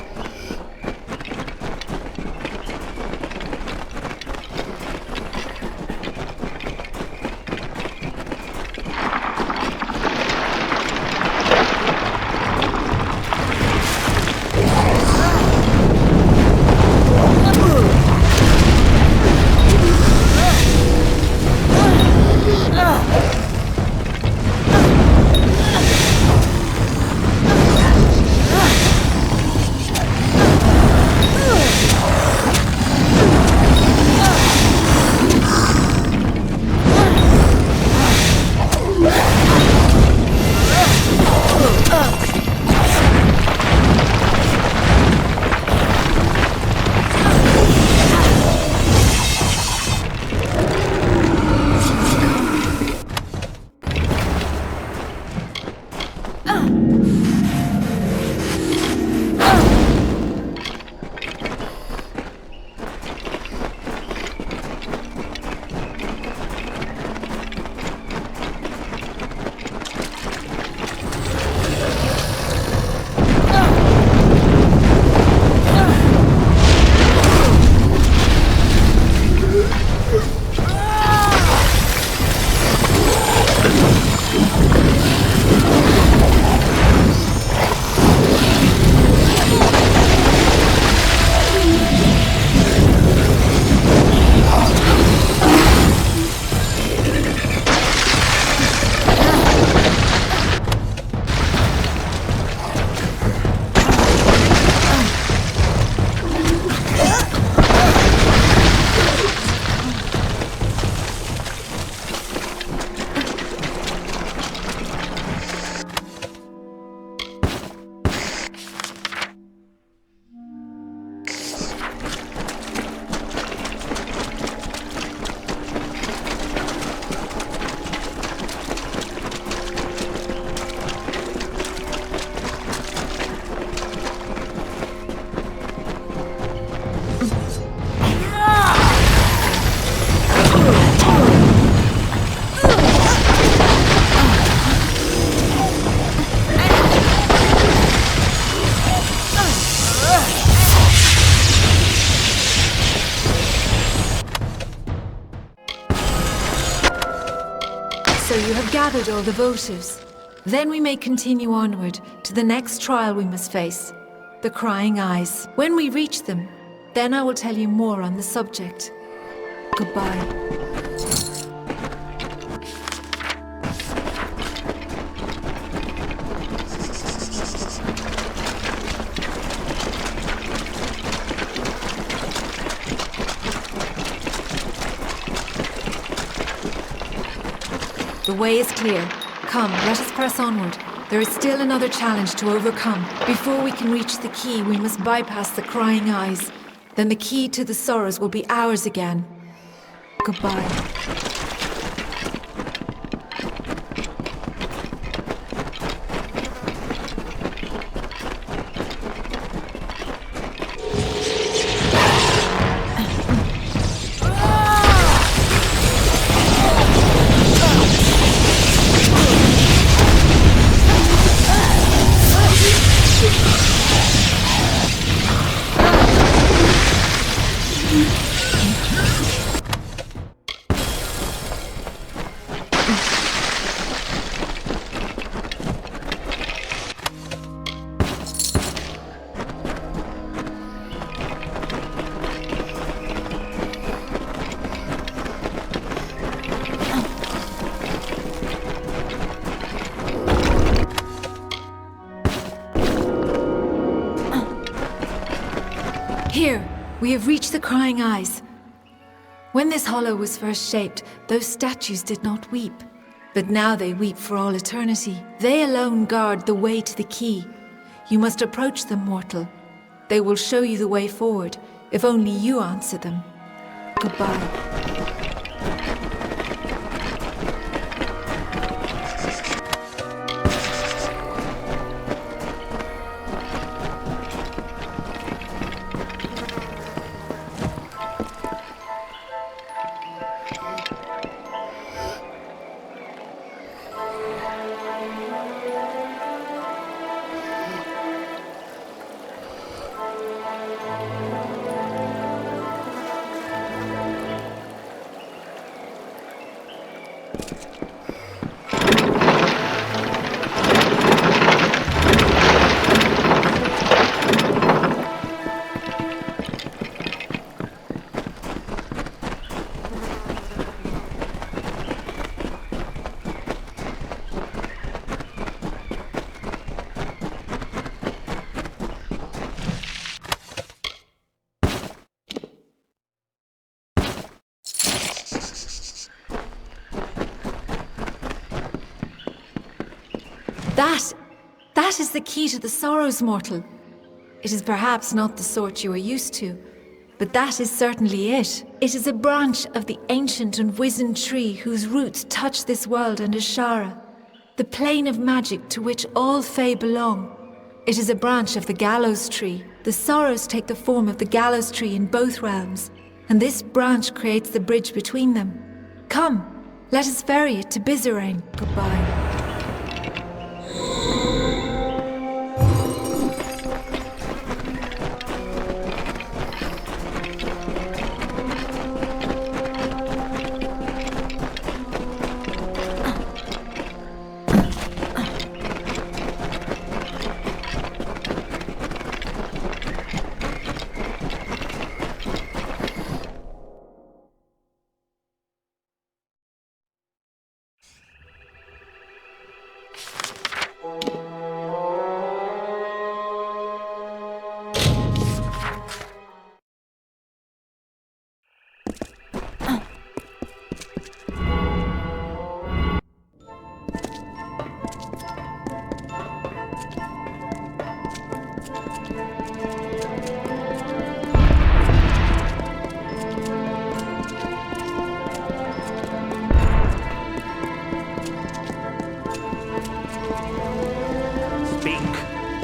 A: So you have gathered all the votives. Then we may continue onward to the next trial we must face, the Crying Eyes. When we reach them, then I will tell you more on the subject. Goodbye. The way is clear. Come, let us press onward. There is still another challenge to overcome. Before we can reach the key, we must bypass the Crying Eyes. Then the key to the Sorrows will be ours again. Goodbye. Here, we have reached the Crying Eyes. When this hollow was first shaped, those statues did not weep. But now they weep for all eternity. They alone guard the way to the key. You must approach them, mortal. They will show you the way forward, if only you answer them. Goodbye. That is the key to the Sorrows, mortal. It is perhaps not the sort you are used to, but that is certainly it. It is a branch of the ancient and wizened tree whose roots touch this world and Ashara, the plane of magic to which all Fae belong. It is a branch of the Gallows Tree. The Sorrows take the form of the Gallows Tree in both realms, and this branch creates the bridge between them. Come, let us ferry it to Bizarane. Goodbye.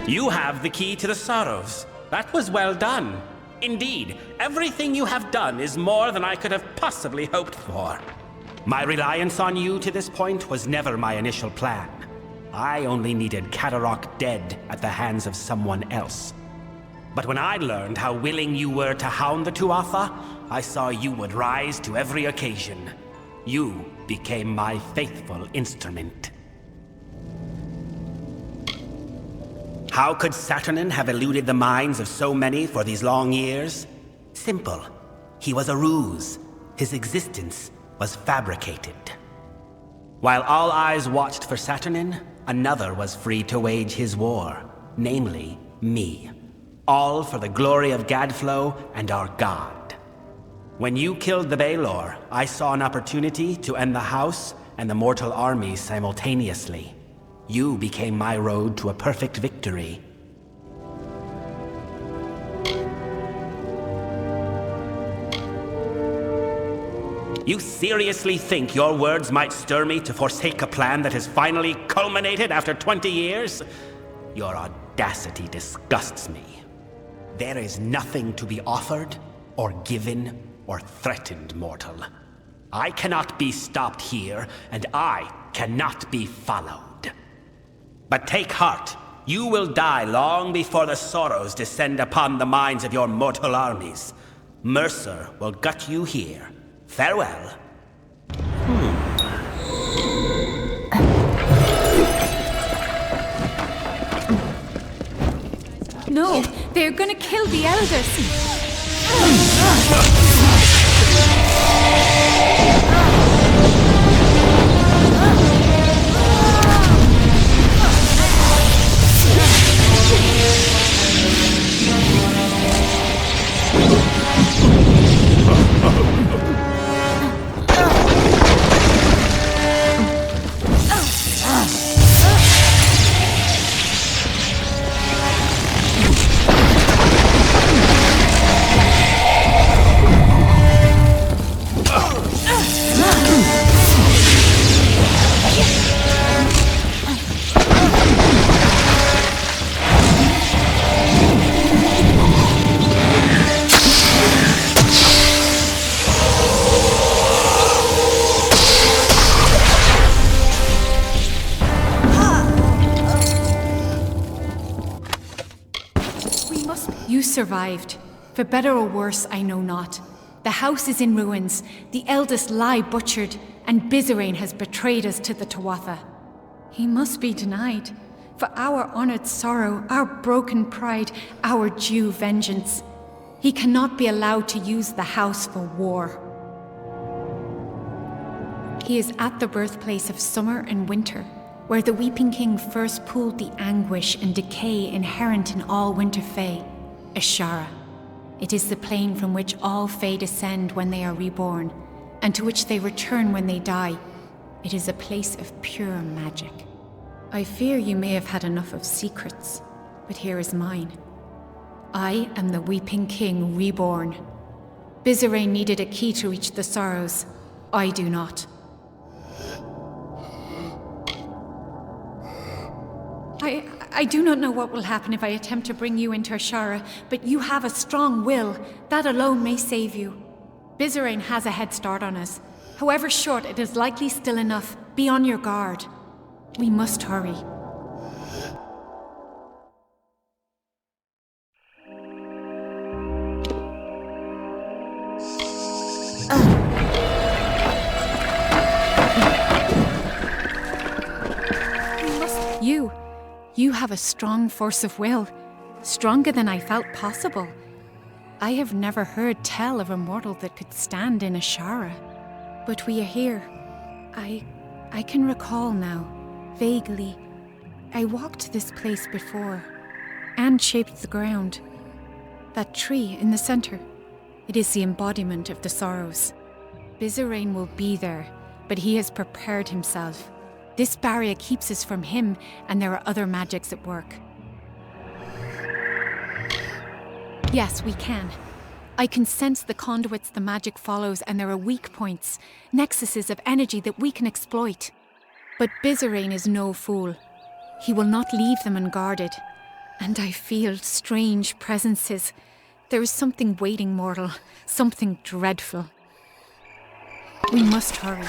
N: You have the key to the Sorrows. That was well done. Indeed, everything you have done is more than I could have possibly hoped for. My reliance on you to this point was never my initial plan. I only needed Cadarok dead at the hands of someone else. But when I learned how willing you were to hound the Tuatha, I saw you would rise to every occasion. You became my faithful instrument. How could Saturnin have eluded the minds of so many for these long years? Simple. He was a ruse. His existence was fabricated. While all eyes watched for Saturnin, another was free to wage his war, namely, me. All for the glory of Gadflow and our god. When you killed the Baelor, I saw an opportunity to end the House and the mortal armies simultaneously. You became my road to a perfect victory. You seriously think your words might stir me to forsake a plan that has finally culminated after 20 years? Your audacity disgusts me. There is nothing to be offered, or given, or threatened, mortal. I cannot be stopped here, and I cannot be followed. But take heart. You will die long before the sorrows descend upon the minds of your mortal armies. Mercer will gut you here. Farewell.
A: No, they're gonna kill the elders. You survived. For better or worse, I know not. The house is in ruins, the eldest lie butchered, and Bizarane has betrayed us to the Tuatha. He must be denied. For our honored sorrow, our broken pride, our due vengeance. He cannot be allowed to use the house for war. He is at the birthplace of summer and winter, where the Weeping King first pooled the anguish and decay inherent in all winter fae. Ashara. It is the plane from which all fae descend when they are reborn, and to which they return when they die. It is a place of pure magic. I fear you may have had enough of secrets, but here is mine. I am the Weeping King reborn. Bizarane needed a key to reach the sorrows. I do not. I do not know what will happen if I attempt to bring you into Ashara, but you have a strong will. That alone may save you. Bizarane has a head start on us. However short, it is likely still enough. Be on your guard. We must hurry. You have a strong force of will, stronger than I felt possible. I have never heard tell of a mortal that could stand in Ashara. But we are here. I can recall now, vaguely. I walked this place before, and shaped the ground. That tree in the center, it is the embodiment of the sorrows. Bizarane will be there, but he has prepared himself. This barrier keeps us from him, and there are other magics at work. Yes, we can. I can sense the conduits the magic follows, and there are weak points, nexuses of energy that we can exploit. But Bizarane is no fool. He will not leave them unguarded. And I feel strange presences. There is something waiting, mortal. Something dreadful. We must hurry.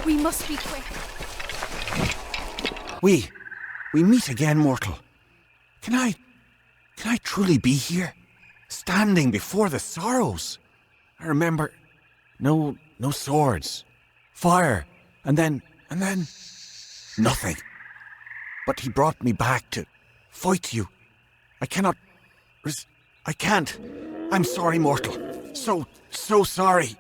A: We must be quick.
G: We meet again, mortal. Can I truly be here? standing before the sorrows. I remember no swords, fire, and then nothing. But he brought me back to fight you. I can't. I'm sorry, mortal. So sorry.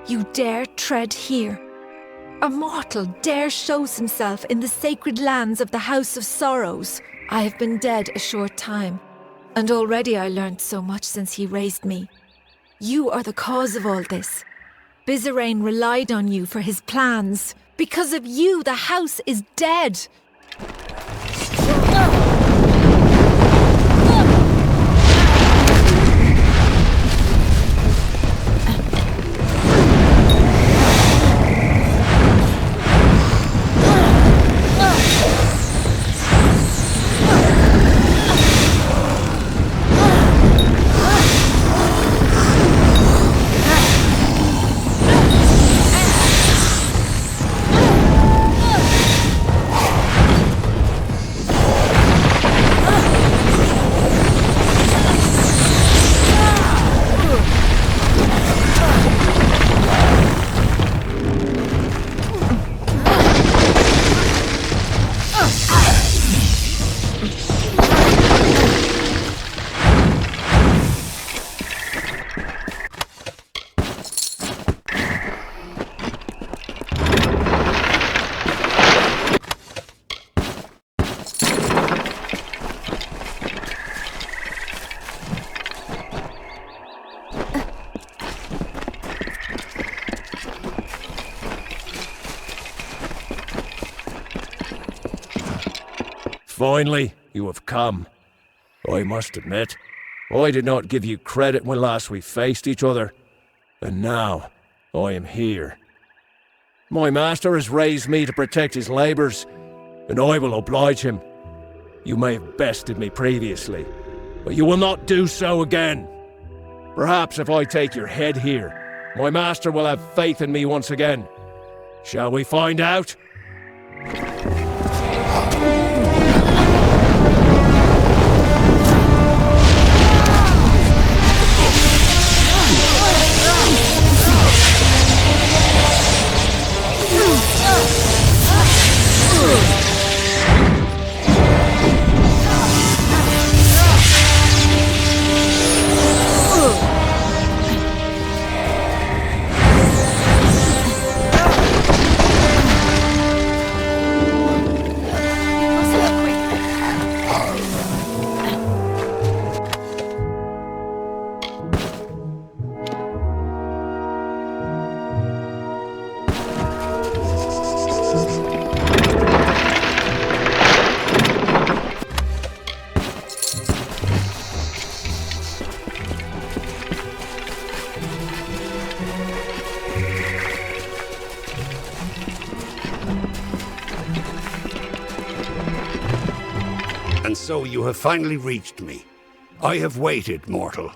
A: You dare tread here? A mortal dare shows himself in the sacred lands of the House of Sorrows. I have been dead a short time, and already I learned so much since he raised me. You are the cause of all this. Bizarrain relied on you for his plans. Because of you, the house is dead.
M: Finally, you have come. I must admit, I did not give you credit when last we faced each other, and now I am here. My master has raised me to protect his labours, and I will oblige him. You may have bested me previously, but you will not do so again. Perhaps if I take your head here, my master will have faith in me once again. Shall we find out?
H: And so you have finally reached me. I have waited, mortal.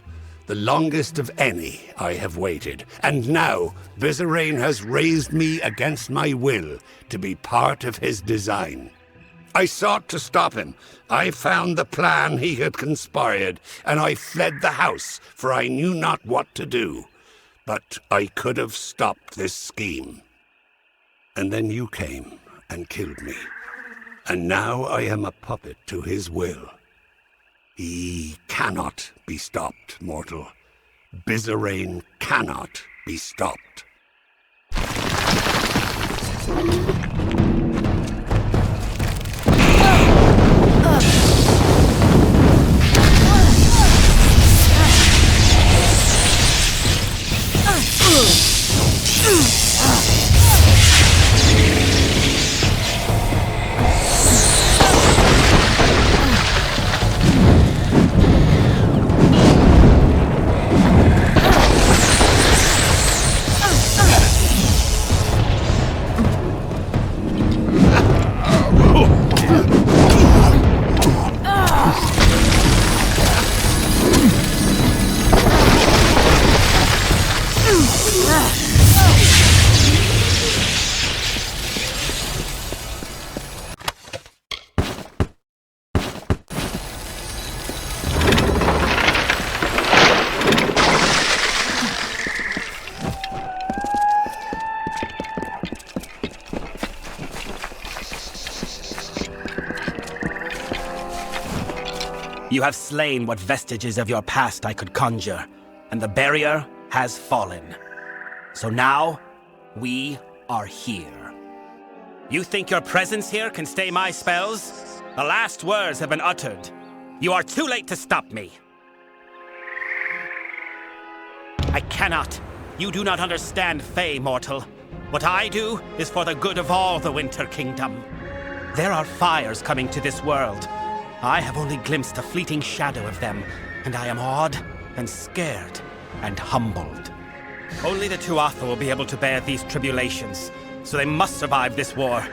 H: The longest of any I have waited, and now Vizirain has raised me against my will to be part of his design. I sought to stop him. I found the plan he had conspired, and I fled the house, for I knew not what to do. But I could have stopped this scheme. And then you came and killed me. And now I am a puppet to his will. He cannot be stopped, mortal. Vizirain cannot be stopped.
N: You have slain what vestiges of your past I could conjure, and the barrier has fallen. So now, we are here. You think your presence here can stay my spells? The last words have been uttered. You are too late to stop me. I cannot. You do not understand, Fey mortal. What I do is for the good of all the Winter Kingdom. There are fires coming to this world. I have only glimpsed a fleeting shadow of them, and I am awed and scared and humbled. Only the Tuatha will be able to bear these tribulations, so they must survive this war.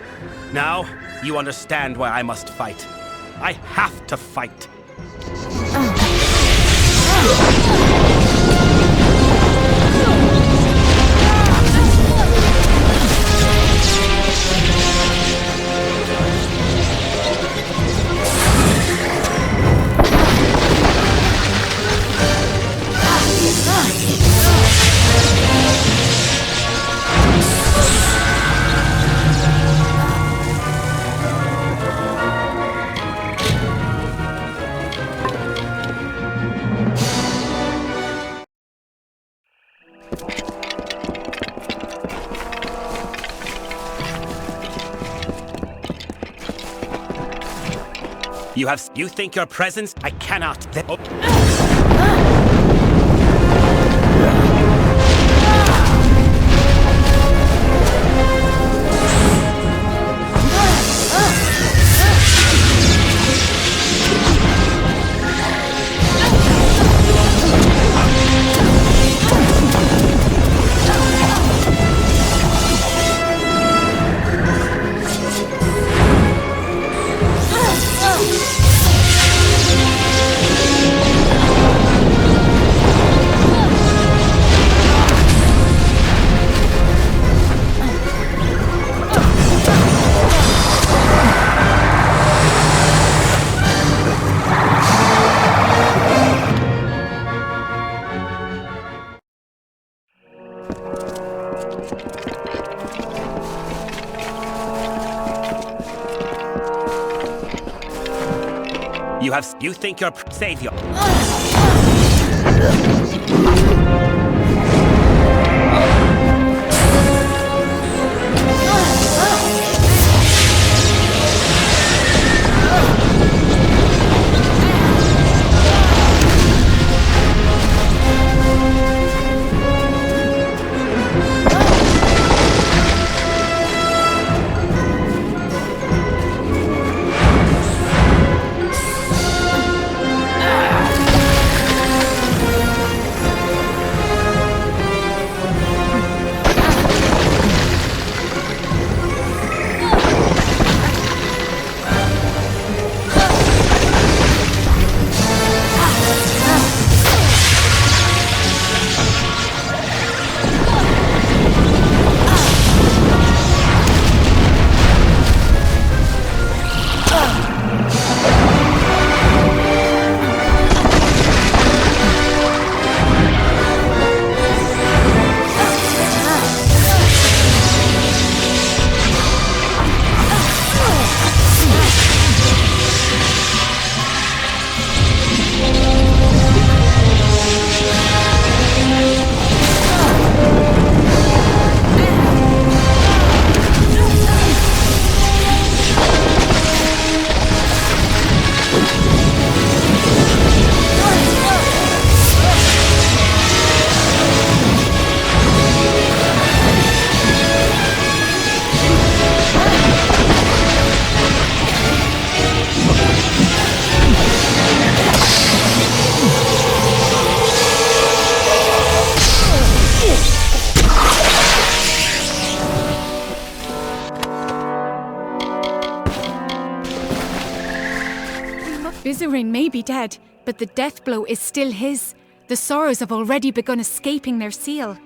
N: Now, you understand why I must fight. I have to fight. You think your presence? I cannot. You think you're savior?
P: Viserin may be dead, but the death blow is still his. The Sorrows have already begun escaping their seal.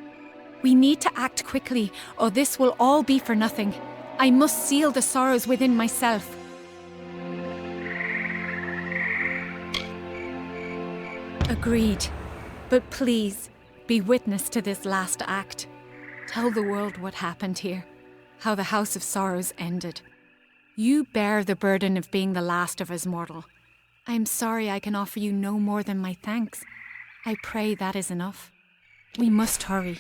P: We need to act quickly, or this will all be for nothing. I must seal the Sorrows within myself. Agreed. But please, be witness to this last act. Tell the world what happened here, how the House of Sorrows ended. You bear the burden of being the last of us mortal. I'm sorry I can offer you no more than my thanks. I pray that is enough. We must hurry.